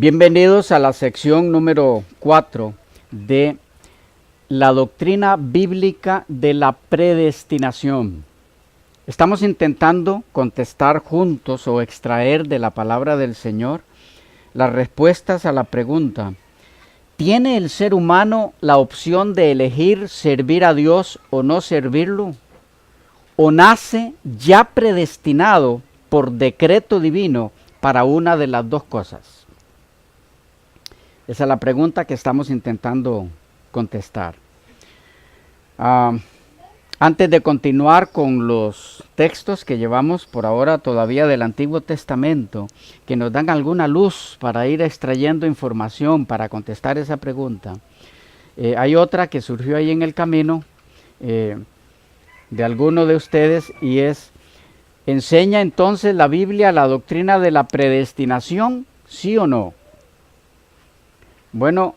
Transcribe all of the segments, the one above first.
Bienvenidos a la sección número 4 de la doctrina bíblica de la predestinación. Estamos intentando contestar juntos o extraer de la palabra del Señor las respuestas a la pregunta: ¿tiene el ser humano la opción de elegir servir a Dios o no servirlo? ¿O nace ya predestinado por decreto divino para una de las dos cosas? Esa es la pregunta que estamos intentando contestar. Antes de continuar con los textos que llevamos por ahora todavía del Antiguo Testamento, que nos dan alguna luz para ir extrayendo información para contestar esa pregunta, hay otra que surgió ahí en el camino de alguno de ustedes, y es: ¿enseña entonces la Biblia la doctrina de la predestinación, sí o no? Bueno,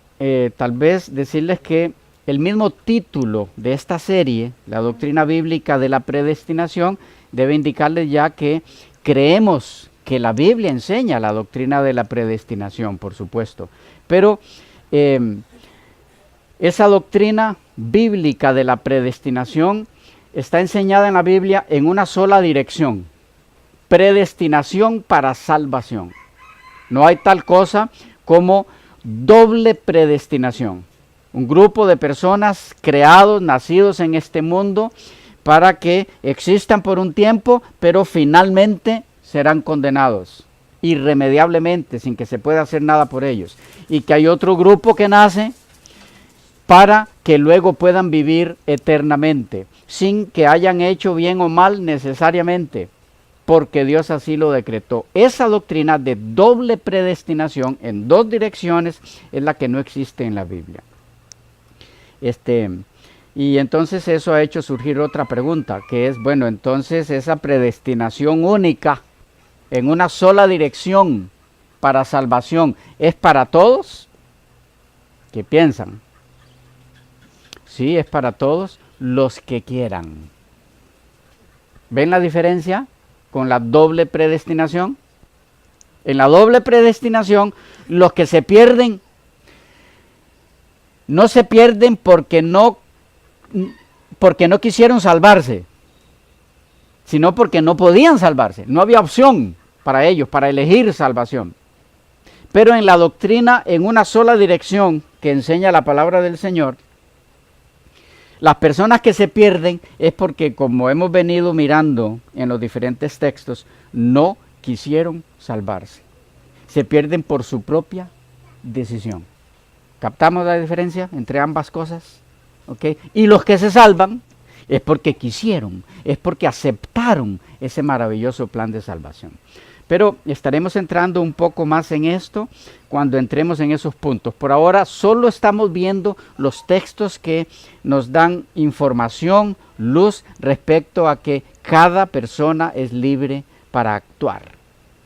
tal vez decirles que el mismo título de esta serie, la doctrina bíblica de la predestinación, debe indicarles ya que creemos que la Biblia enseña la doctrina de la predestinación, por supuesto. Pero esa doctrina bíblica de la predestinación está enseñada en la Biblia en una sola dirección: predestinación para salvación. No hay tal cosa como doble predestinación. Un grupo de personas creados, nacidos en este mundo para que existan por un tiempo, pero finalmente serán condenados irremediablemente, sin que se pueda hacer nada por ellos. Y que hay otro grupo que nace para que luego puedan vivir eternamente, sin que hayan hecho bien o mal necesariamente, porque Dios así lo decretó. Esa doctrina de doble predestinación en dos direcciones es la que no existe en la Biblia. Y entonces eso ha hecho surgir otra pregunta, que es: bueno, entonces esa predestinación única en una sola dirección para salvación, ¿es para todos? ¿Qué piensan? Sí, es para todos los que quieran. ¿Ven la diferencia con la doble predestinación? En la doble predestinación, los que se pierden no se pierden porque no quisieron salvarse, sino porque no podían salvarse. No había opción para ellos, para elegir salvación. Pero en la doctrina en una sola dirección que enseña la palabra del Señor, las personas que se pierden es porque, como hemos venido mirando en los diferentes textos, no quisieron salvarse. Se pierden por su propia decisión. ¿Captamos la diferencia entre ambas cosas? ¿Okay? Y los que se salvan es porque quisieron, es porque aceptaron ese maravilloso plan de salvación. Pero estaremos entrando un poco más en esto cuando entremos en esos puntos. Por ahora solo estamos viendo los textos que nos dan información, luz respecto a que cada persona es libre para actuar,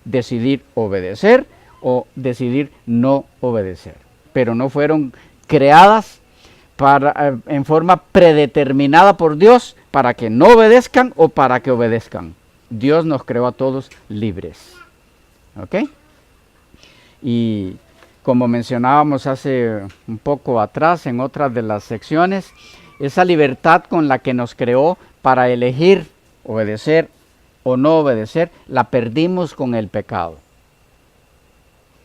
decidir obedecer o decidir no obedecer. Pero no fueron creadas en forma predeterminada por Dios para que no obedezcan o para que obedezcan. Dios nos creó a todos libres. ¿Ok? Y como mencionábamos hace un poco atrás en otras de las secciones, esa libertad con la que nos creó para elegir obedecer o no obedecer, la perdimos con el pecado.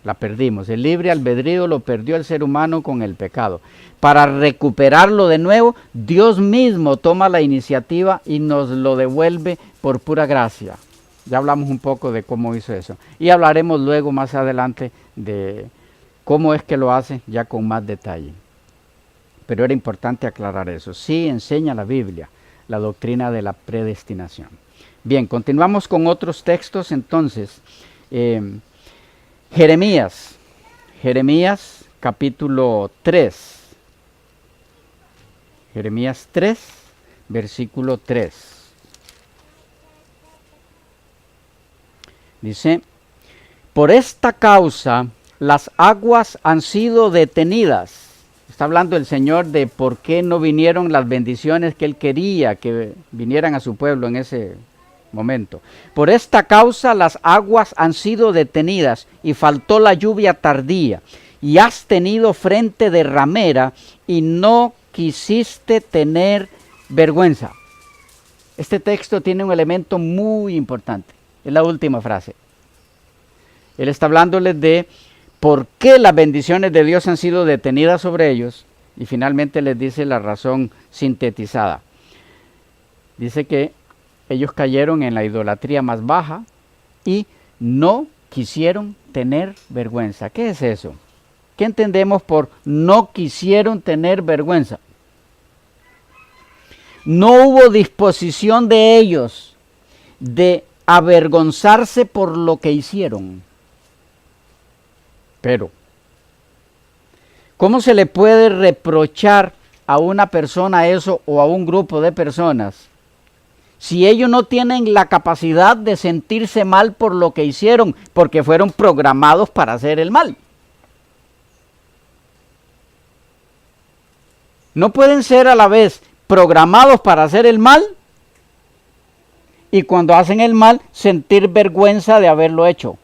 La perdimos. El libre albedrío lo perdió el ser humano con el pecado. Para recuperarlo de nuevo, Dios mismo toma la iniciativa y nos lo devuelve por pura gracia. Ya hablamos un poco de cómo hizo eso. Y hablaremos luego más adelante de cómo es que lo hace, ya con más detalle. Pero era importante aclarar eso. Sí enseña la Biblia la doctrina de la predestinación. Bien, continuamos con otros textos entonces. Jeremías capítulo 3. Jeremías 3, versículo 3. Dice: por esta causa las aguas han sido detenidas. Está hablando el Señor de por qué no vinieron las bendiciones que Él quería que vinieran a su pueblo en momento. Por esta causa las aguas han sido detenidas y faltó la lluvia tardía. Y has tenido frente de ramera y no quisiste tener vergüenza. Este texto tiene un elemento muy importante. Es la última frase. Él está hablándoles de por qué las bendiciones de Dios han sido detenidas sobre ellos. Y finalmente les dice la razón sintetizada. Dice que ellos cayeron en la idolatría más baja y no quisieron tener vergüenza. ¿Qué es eso? ¿Qué entendemos por no quisieron tener vergüenza? No hubo disposición de ellos de avergonzarse por lo que hicieron. Pero, ¿cómo se le puede reprochar a una persona eso o a un grupo de personas si ellos no tienen la capacidad de sentirse mal por lo que hicieron, porque fueron programados para hacer el mal? No pueden ser a la vez programados para hacer el mal y cuando hacen el mal sentir vergüenza de haberlo hecho.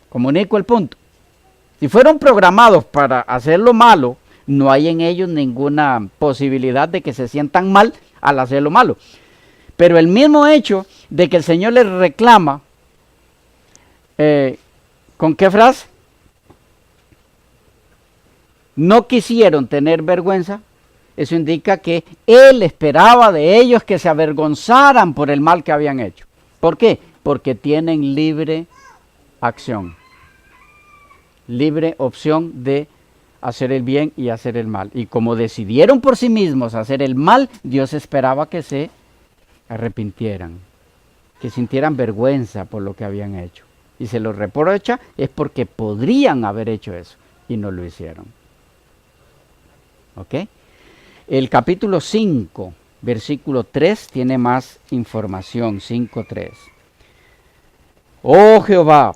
Comunico el punto. Si fueron programados para hacer lo malo, no hay en ellos ninguna posibilidad de que se sientan mal al hacer lo malo. Pero el mismo hecho de que el Señor les reclama, ¿con qué frase? No quisieron tener vergüenza. Eso indica que Él esperaba de ellos que se avergonzaran por el mal que habían hecho. ¿Por qué? Porque tienen libre acción. Libre opción de hacer el bien y hacer el mal. Y como decidieron por sí mismos hacer el mal, Dios esperaba que se arrepintieran, que sintieran vergüenza por lo que habían hecho. Y se los reprocha es porque podrían haber hecho eso y no lo hicieron. ¿Ok? El capítulo 5, versículo 3 tiene más información, 5:3. Oh Jehová,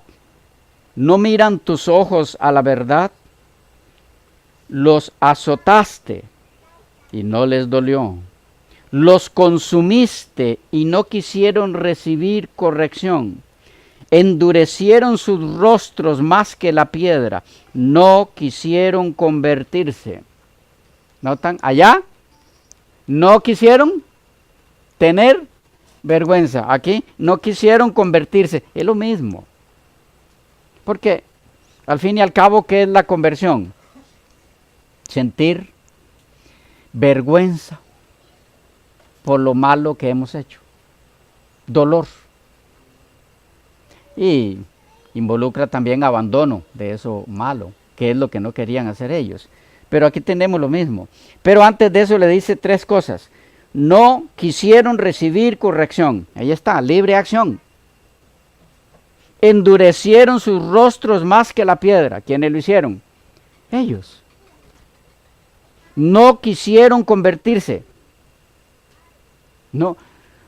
¿no miran tus ojos a la verdad? Los azotaste y no les dolió. Los consumiste y no quisieron recibir corrección. Endurecieron sus rostros más que la piedra. No quisieron convertirse. ¿Notan? Allá no quisieron tener vergüenza. Aquí no quisieron convertirse. Es lo mismo. Porque al fin y al cabo, ¿qué es la conversión? Sentir vergüenza por lo malo que hemos hecho. Dolor. Y involucra también abandono de eso malo, que es lo que no querían hacer ellos. Pero aquí tenemos lo mismo. Pero antes de eso le dice tres cosas. No quisieron recibir corrección. Ahí está, libre acción. Endurecieron sus rostros más que la piedra. ¿Quiénes lo hicieron? Ellos. No quisieron convertirse.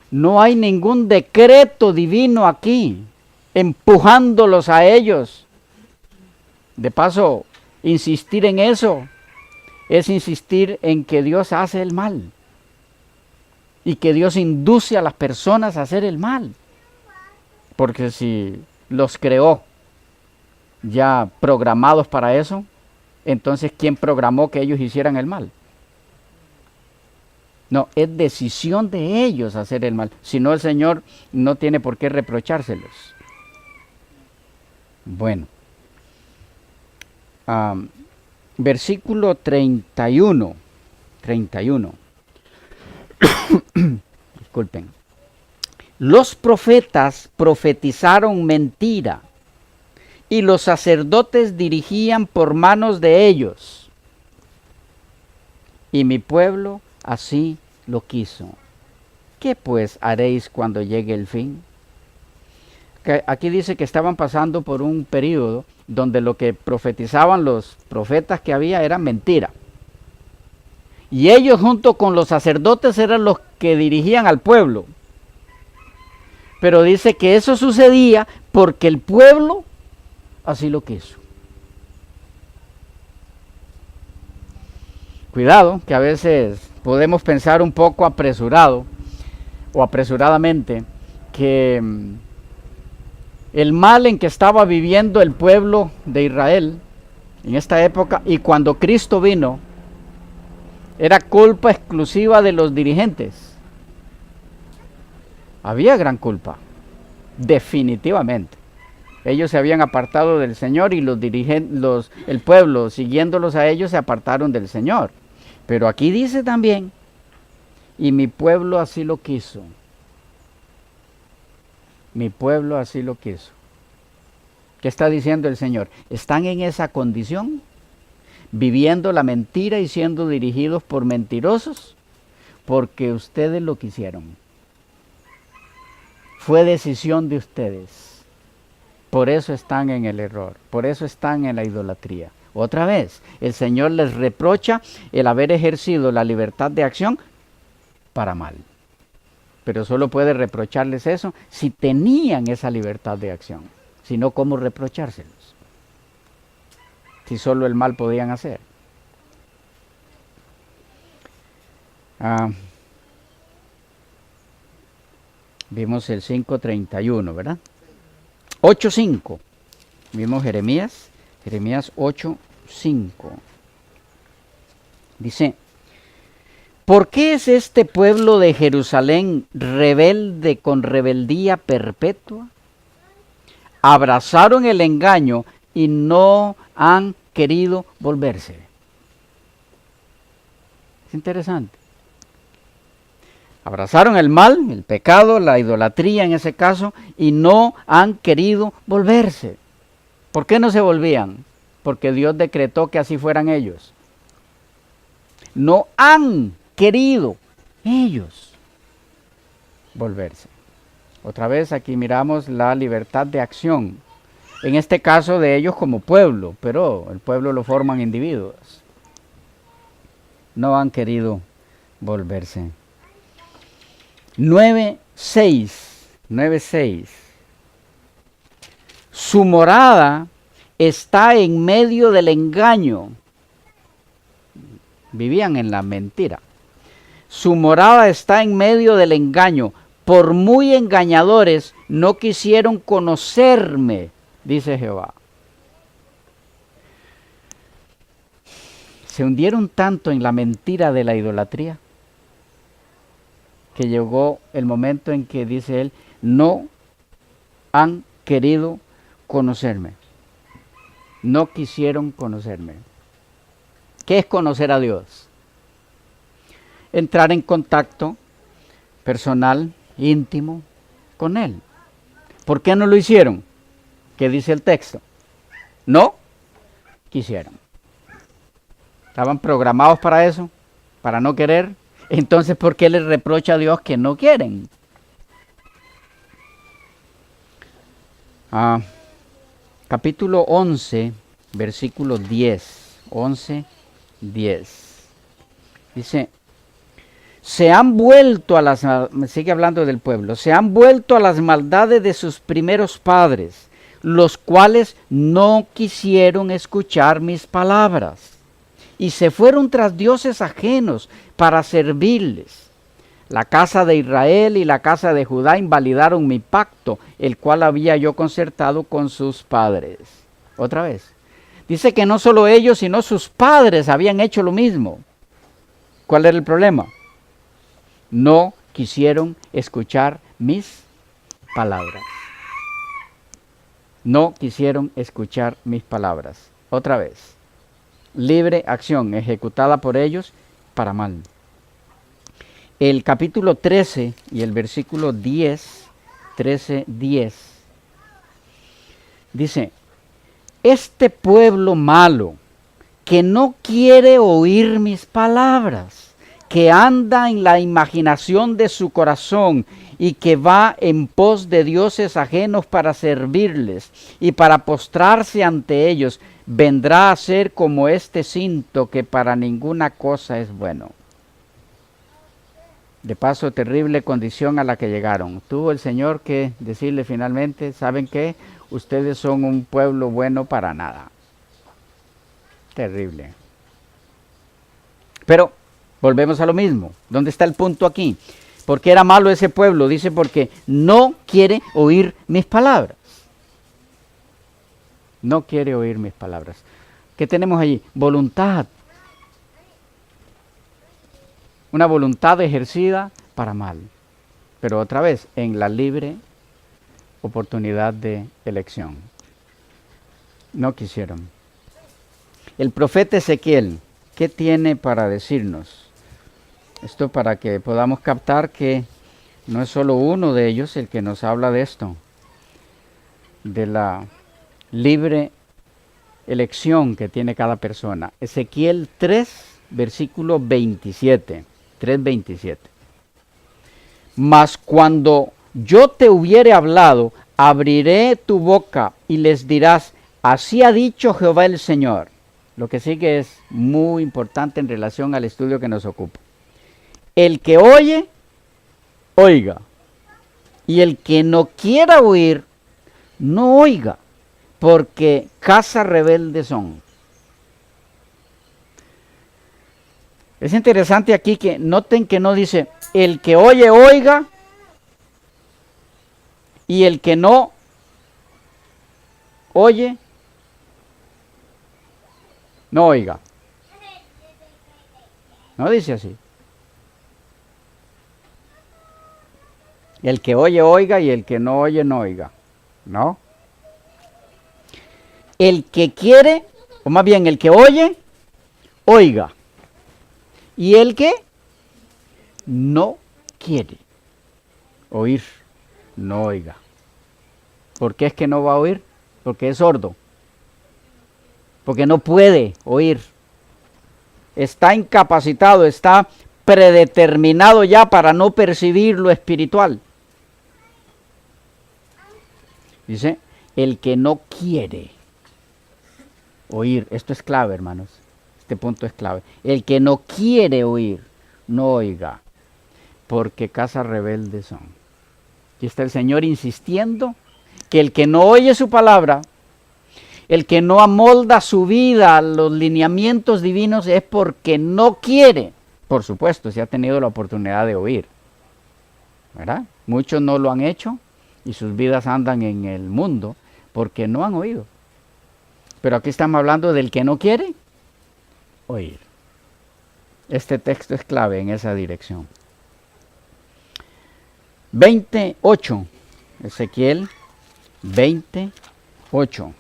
No hay ningún decreto divino aquí empujándolos a ellos. De paso, insistir en eso es insistir en que Dios hace el mal y que Dios induce a las personas a hacer el mal. Porque si los creó ya programados para eso, entonces ¿quién programó que ellos hicieran el mal? No, es decisión de ellos hacer el mal. Si no, el Señor no tiene por qué reprochárselos. Bueno. Versículo 31. Disculpen. Los profetas profetizaron mentira y los sacerdotes dirigían por manos de ellos. Y mi pueblo así lo quiso. ¿Qué pues haréis cuando llegue el fin? Aquí dice que estaban pasando por un periodo donde lo que profetizaban los profetas que había era mentira. Y ellos junto con los sacerdotes eran los que dirigían al pueblo. Pero dice que eso sucedía porque el pueblo así lo quiso. Cuidado, que a veces podemos pensar un poco apresurado o apresuradamente que el mal en que estaba viviendo el pueblo de Israel en esta época y cuando Cristo vino era culpa exclusiva de los dirigentes. Había gran culpa, definitivamente. Ellos se habían apartado del Señor y los dirigentes, el pueblo, siguiéndolos a ellos, se apartaron del Señor. Pero aquí dice también, y mi pueblo así lo quiso. Mi pueblo así lo quiso. ¿Qué está diciendo el Señor? ¿Están en esa condición? ¿Viviendo la mentira y siendo dirigidos por mentirosos? Porque ustedes lo quisieron. Fue decisión de ustedes. Por eso están en el error. Por eso están en la idolatría. Otra vez, el Señor les reprocha el haber ejercido la libertad de acción para mal. Pero solo puede reprocharles eso si tenían esa libertad de acción. Si no, ¿cómo reprochárselos? Si solo el mal podían hacer. Vimos el 5:31, ¿verdad? 8:5. Vimos Jeremías 8:5. Dice: ¿por qué es este pueblo de Jerusalén rebelde con rebeldía perpetua? Abrazaron el engaño y no han querido volverse. Es interesante. Abrazaron el mal, el pecado, la idolatría en ese caso, y no han querido volverse. ¿Por qué no se volvían? Porque Dios decretó que así fueran ellos. No han querido ellos volverse. Otra vez aquí miramos la libertad de acción. En este caso de ellos como pueblo, pero el pueblo lo forman individuos. No han querido volverse. 9:6. Su morada está en medio del engaño. Vivían en la mentira. Su morada está en medio del engaño. Por muy engañadores no quisieron conocerme, dice Jehová. Se hundieron tanto en la mentira de la idolatría que llegó el momento en que, dice él, no han querido conocerme. No quisieron conocerme. ¿Qué es conocer a Dios? Entrar en contacto personal, íntimo, con Él. ¿Por qué no lo hicieron? ¿Qué dice el texto? No quisieron. ¿Estaban programados para eso? ¿Para no querer? Entonces, ¿por qué les reprocha a Dios que no quieren? Capítulo 11, versículo 10. 11:10. Dice: se han vuelto a las, sigue hablando del pueblo, se han vuelto a las maldades de sus primeros padres, los cuales no quisieron escuchar mis palabras, y se fueron tras dioses ajenos para servirles. La casa de Israel y la casa de Judá invalidaron mi pacto, el cual había yo concertado con sus padres. Otra vez. Dice que no solo ellos, sino sus padres habían hecho lo mismo. ¿Cuál era el problema? No quisieron escuchar mis palabras. No quisieron escuchar mis palabras. Otra vez. Libre acción ejecutada por ellos para mal. El capítulo 13 y el versículo 10, 13:10, dice: este pueblo malo, que no quiere oír mis palabras, que anda en la imaginación de su corazón y que va en pos de dioses ajenos para servirles y para postrarse ante ellos, vendrá a ser como este cinto que para ninguna cosa es bueno. De paso, terrible condición a la que llegaron. Tuvo el Señor que decirle finalmente: ¿saben qué? Ustedes son un pueblo bueno para nada. Terrible. Pero volvemos a lo mismo. ¿Dónde está el punto aquí? ¿Por qué era malo ese pueblo? Dice, porque no quiere oír mis palabras. No quiere oír mis palabras. ¿Qué tenemos allí? Voluntad. Una voluntad ejercida para mal. Pero otra vez, en la libre oportunidad de elección. No quisieron. El profeta Ezequiel, ¿qué tiene para decirnos? Esto para que podamos captar que no es solo uno de ellos el que nos habla de esto, de la libre elección que tiene cada persona. Ezequiel 3, versículo 27, 3:27. Mas cuando yo te hubiere hablado, abriré tu boca y les dirás, así ha dicho Jehová el Señor. Lo que sigue es muy importante en relación al estudio que nos ocupa. El que oye, oiga. Y el que no quiera oír, no oiga, porque casa rebelde son. Es interesante aquí que noten que no dice, el que oye, oiga, y el que no oye, no oiga. No dice así. El que oye, oiga, y el que no oye, no oiga. ¿No? El que quiere, o más bien el que oye, oiga. Y el que no quiere oír, no oiga. ¿Por qué es que no va a oír? Porque es sordo. Porque no puede oír. Está incapacitado, está predeterminado ya para no percibir lo espiritual. Dice, el que no quiere oír, esto es clave, hermanos, este punto es clave. El que no quiere oír, no oiga, porque casa rebelde son. Aquí está el Señor insistiendo que el que no oye su palabra, el que no amolda su vida a los lineamientos divinos es porque no quiere. Por supuesto, si ha tenido la oportunidad de oír, ¿verdad? Muchos no lo han hecho y sus vidas andan en el mundo porque no han oído. Pero aquí estamos hablando del que no quiere oír. Este texto es clave en esa dirección. 28, Ezequiel 28.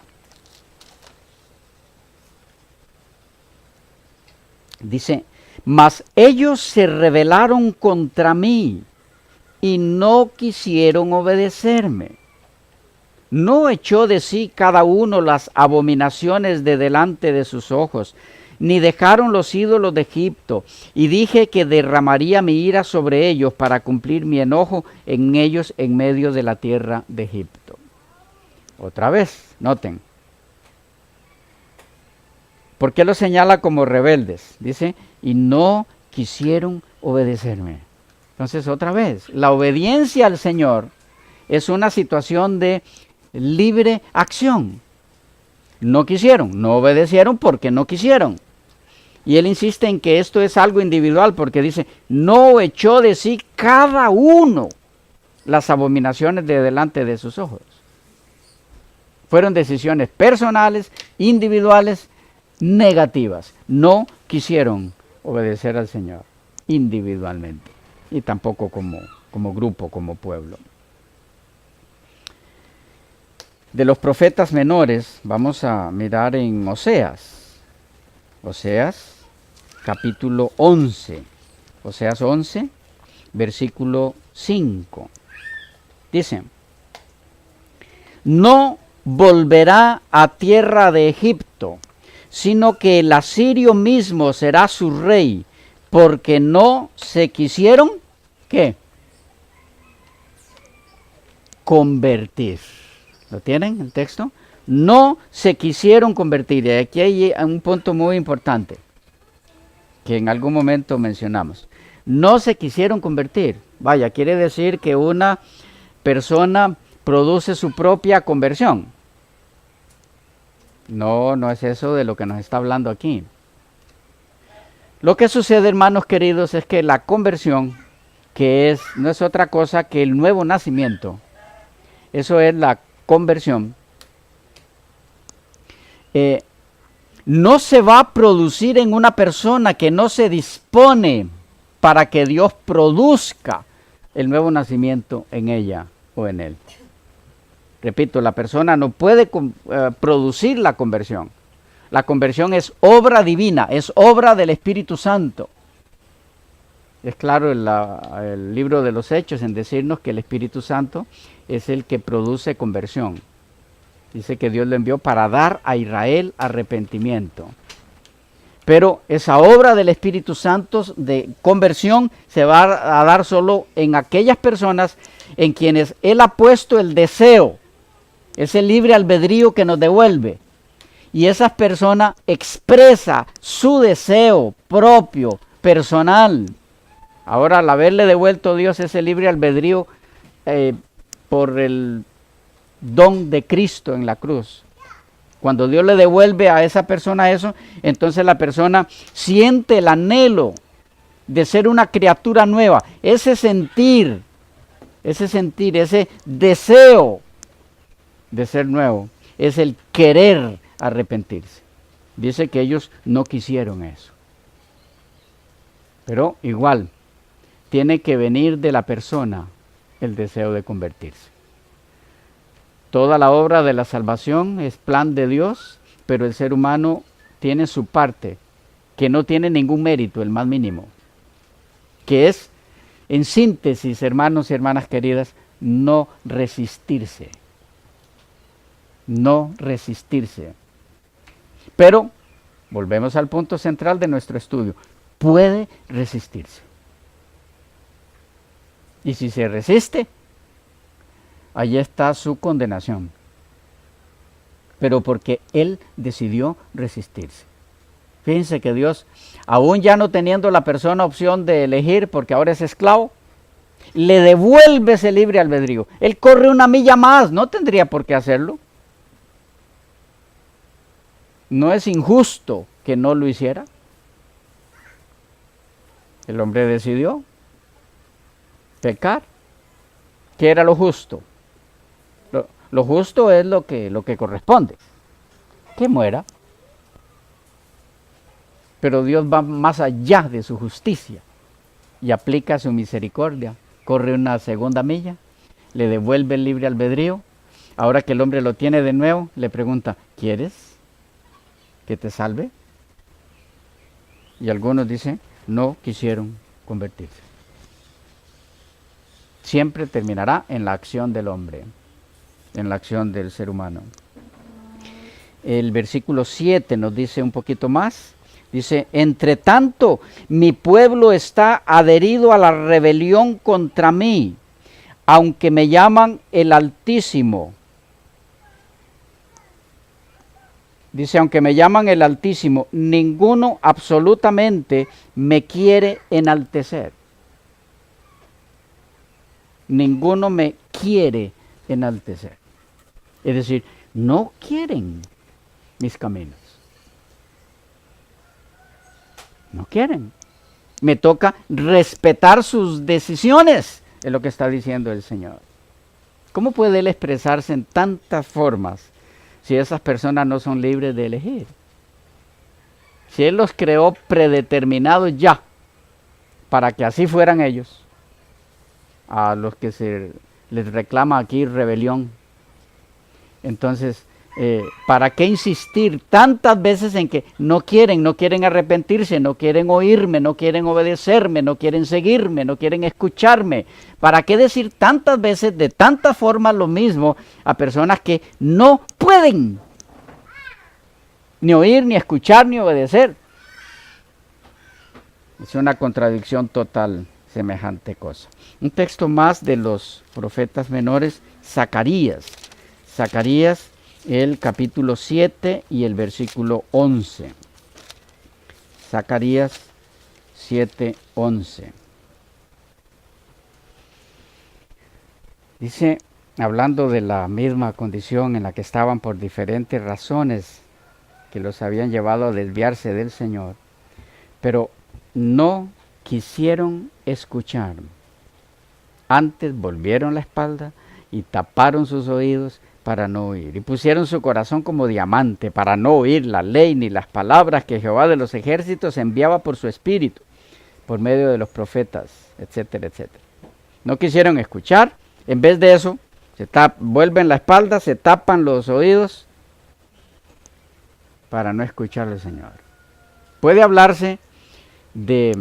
Dice, mas ellos se rebelaron contra mí y no quisieron obedecerme. No echó de sí cada uno las abominaciones de delante de sus ojos, ni dejaron los ídolos de Egipto. Y dije que derramaría mi ira sobre ellos para cumplir mi enojo en ellos en medio de la tierra de Egipto. Otra vez, noten. ¿Por qué los señala como rebeldes? Dice, y no quisieron obedecerme. Entonces, otra vez, la obediencia al Señor es una situación de libre acción. No quisieron, no obedecieron porque no quisieron. Y él insiste en que esto es algo individual porque dice, no echó de sí cada uno las abominaciones de delante de sus ojos. Fueron decisiones personales, individuales, negativas. No quisieron obedecer al Señor individualmente y tampoco como grupo, como pueblo. De los profetas menores vamos a mirar en Oseas. Oseas capítulo 11. Oseas 11, versículo 5. Dice, no volverá a tierra de Egipto, sino que el asirio mismo será su rey, porque no se quisieron, ¿qué? Convertir. ¿Lo tienen el texto? No se quisieron convertir. Y aquí hay un punto muy importante que en algún momento mencionamos. No se quisieron convertir. Vaya, quiere decir que una persona produce su propia conversión. No, no es eso de lo que nos está hablando aquí. Lo que sucede, hermanos queridos, es que la conversión que no es otra cosa que el nuevo nacimiento. Eso es la conversión. No se va a producir en una persona que no se dispone para que Dios produzca el nuevo nacimiento en ella o en él. Repito, la persona no puede producir la conversión. La conversión es obra divina, es obra del Espíritu Santo. Es claro el libro de los Hechos en decirnos que el Espíritu Santo es el que produce conversión. Dice que Dios lo envió para dar a Israel arrepentimiento. Pero esa obra del Espíritu Santo de conversión se va a dar solo en aquellas personas en quienes Él ha puesto el deseo, ese libre albedrío que nos devuelve. Y esa persona expresa su deseo propio, personal. Ahora, al haberle devuelto a Dios ese libre albedrío por el don de Cristo en la cruz, cuando Dios le devuelve a esa persona eso, entonces la persona siente el anhelo de ser una criatura nueva. Ese sentir, ese deseo de ser nuevo, es el querer arrepentirse. Dice que ellos no quisieron eso. Pero igual, tiene que venir de la persona el deseo de convertirse. Toda la obra de la salvación es plan de Dios, pero el ser humano tiene su parte, que no tiene ningún mérito, el más mínimo, que es, en síntesis, hermanos y hermanas queridas, no resistirse. No resistirse. Pero, volvemos al punto central de nuestro estudio, puede resistirse. Y si se resiste, allí está su condenación. Pero porque él decidió resistirse. Fíjense que Dios, aún ya no teniendo la persona opción de elegir, porque ahora es esclavo, le devuelve ese libre albedrío. Él corre una milla más, no tendría por qué hacerlo. ¿No es injusto que no lo hiciera? El hombre decidió pecar. ¿Qué era lo justo? Lo justo es lo que corresponde, que muera. Pero Dios va más allá de su justicia y aplica su misericordia. Corre una segunda milla, le devuelve el libre albedrío. Ahora que el hombre lo tiene de nuevo, le pregunta, ¿quieres que te salve? Y algunos dicen, no quisieron convertirse. Siempre terminará en la acción del hombre, en la acción del ser humano. El versículo 7 nos dice un poquito más. Dice, entre tanto, mi pueblo está adherido a la rebelión contra mí, aunque me llaman el Altísimo. Dice, aunque me llaman el Altísimo, ninguno absolutamente me quiere enaltecer. Ninguno me quiere enaltecer. Es decir, no quieren mis caminos. No quieren. Me toca respetar sus decisiones, es lo que está diciendo el Señor. ¿Cómo puede Él expresarse en tantas formas si esas personas no son libres de elegir? Si Él los creó predeterminados ya, para que así fueran ellos, a los que se les reclama aquí rebelión. Entonces, ¿para qué insistir tantas veces en que no quieren arrepentirse, no quieren oírme, no quieren obedecerme, no quieren seguirme, no quieren escucharme? ¿Para qué decir tantas veces, de tantas formas lo mismo a personas que no pueden ni oír, ni escuchar, ni obedecer? Es una contradicción total semejante cosa. Un texto más de los profetas menores, Zacarías. Zacarías, el capítulo 7 y el versículo 11. Zacarías 7, 11. Dice, hablando de la misma condición en la que estaban por diferentes razones que los habían llevado a desviarse del Señor, pero no quisieron escuchar. Antes volvieron la espalda y taparon sus oídos para no oír. Y pusieron su corazón como diamante para no oír la ley ni las palabras que Jehová de los ejércitos enviaba por su espíritu, por medio de los profetas, etcétera, etcétera. No quisieron escuchar. En vez de eso, vuelven la espalda, se tapan los oídos para no escuchar al Señor. Puede hablarse de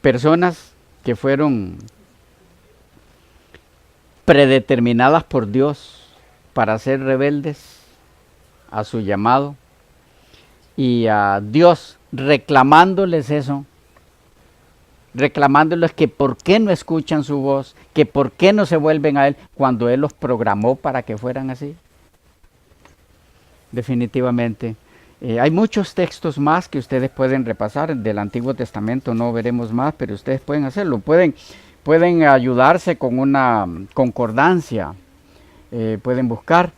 personas que fueron predeterminadas por Dios para ser rebeldes a su llamado, y a Dios reclamándoles eso, reclamándoles que por qué no escuchan su voz, que por qué no se vuelven a Él cuando Él los programó para que fueran así. Definitivamente. Hay muchos textos más que ustedes pueden repasar del Antiguo Testamento, no veremos más, pero ustedes pueden hacerlo. Pueden ayudarse con una concordancia, pueden buscar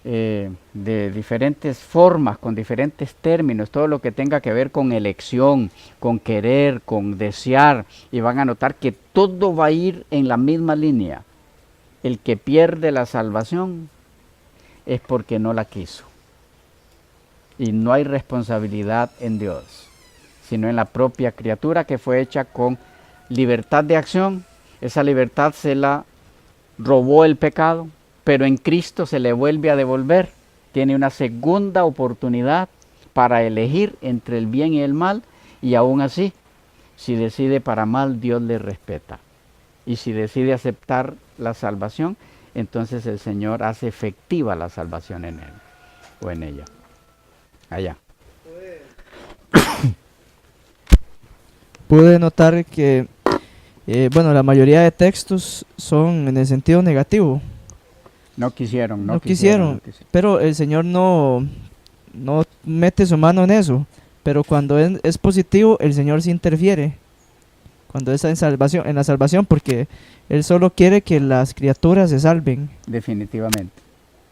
de diferentes formas, con diferentes términos, todo lo que tenga que ver con elección, con querer, con desear, y van a notar que todo va a ir en la misma línea. El que pierde la salvación es porque no la quiso. Y no hay responsabilidad en Dios, sino en la propia criatura que fue hecha con libertad de acción. Esa libertad se la robó el pecado, pero en Cristo se le vuelve a devolver. Tiene una segunda oportunidad para elegir entre el bien y el mal, y aún así, si decide para mal, Dios le respeta. Y si decide aceptar la salvación, entonces el Señor hace efectiva la salvación en él o en ella. Allá. Pude notar que, la mayoría de textos son en el sentido negativo. No quisieron. Pero el Señor no mete su mano en eso. Pero cuando es positivo, el Señor sí interfiere. Cuando es en la salvación, porque Él solo quiere que las criaturas se salven. Definitivamente.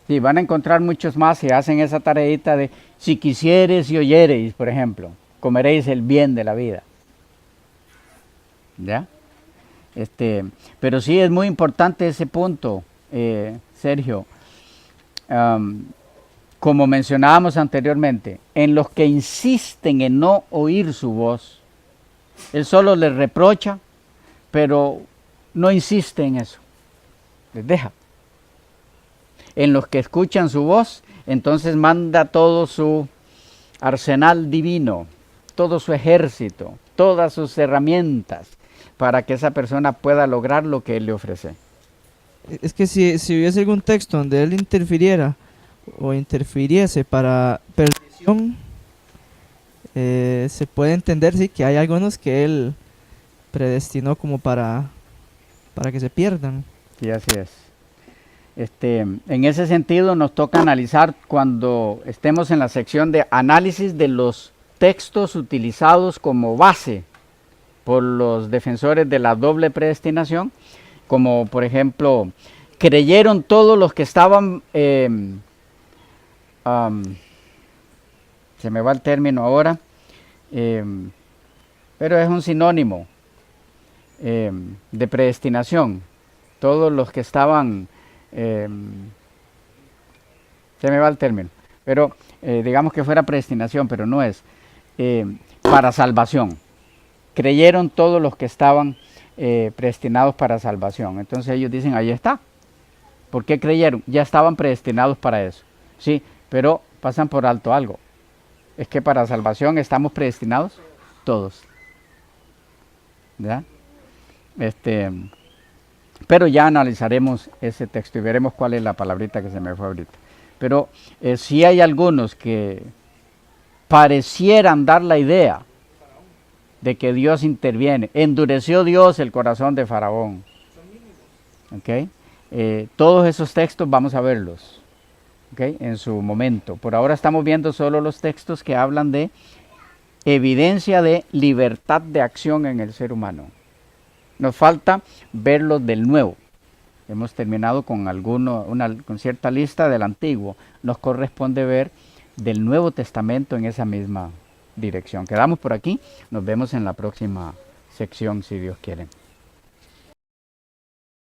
Sí, van a encontrar muchos más que hacen esa tareita de si quisieres y oyereis, por ejemplo, comeréis el bien de la vida. ¿Ya? Pero sí es muy importante ese punto, Sergio. Como mencionábamos anteriormente, en los que insisten en no oír su voz, Él solo les reprocha, pero no insiste en eso, les deja. En los que escuchan su voz, entonces manda todo su arsenal divino, todo su ejército, todas sus herramientas, para que esa persona pueda lograr lo que Él le ofrece. Es que si hubiese algún texto donde Él interfiriera o interfiriese para perdición, se puede entender, sí, que hay algunos que Él predestinó como para que se pierdan. Sí, así es. En ese sentido nos toca analizar cuando estemos en la sección de análisis de los textos utilizados como base por los defensores de la doble predestinación, como por ejemplo, creyeron todos los que estaban, se me va el término ahora, pero es un sinónimo de predestinación, todos los que estaban, se me va el término, pero digamos que fuera predestinación, pero no es, para salvación. Creyeron todos los que estaban predestinados para salvación. Entonces ellos dicen, ahí está. ¿Por qué creyeron? Ya estaban predestinados para eso. Sí, pero pasan por alto algo. Es que para salvación estamos predestinados todos. ¿Ya? Pero ya analizaremos ese texto y veremos cuál es la palabrita que se me fue ahorita. Pero sí hay algunos que parecieran dar la idea de que Dios interviene. Endureció Dios el corazón de Faraón. ¿Okay? Todos esos textos vamos a verlos, ¿okay?, en su momento. Por ahora estamos viendo solo los textos que hablan de evidencia de libertad de acción en el ser humano. Nos falta ver los del Nuevo. Hemos terminado con con cierta lista del Antiguo. Nos corresponde ver del Nuevo Testamento en esa misma dirección. Quedamos por aquí. Nos vemos en la próxima sección, si Dios quiere.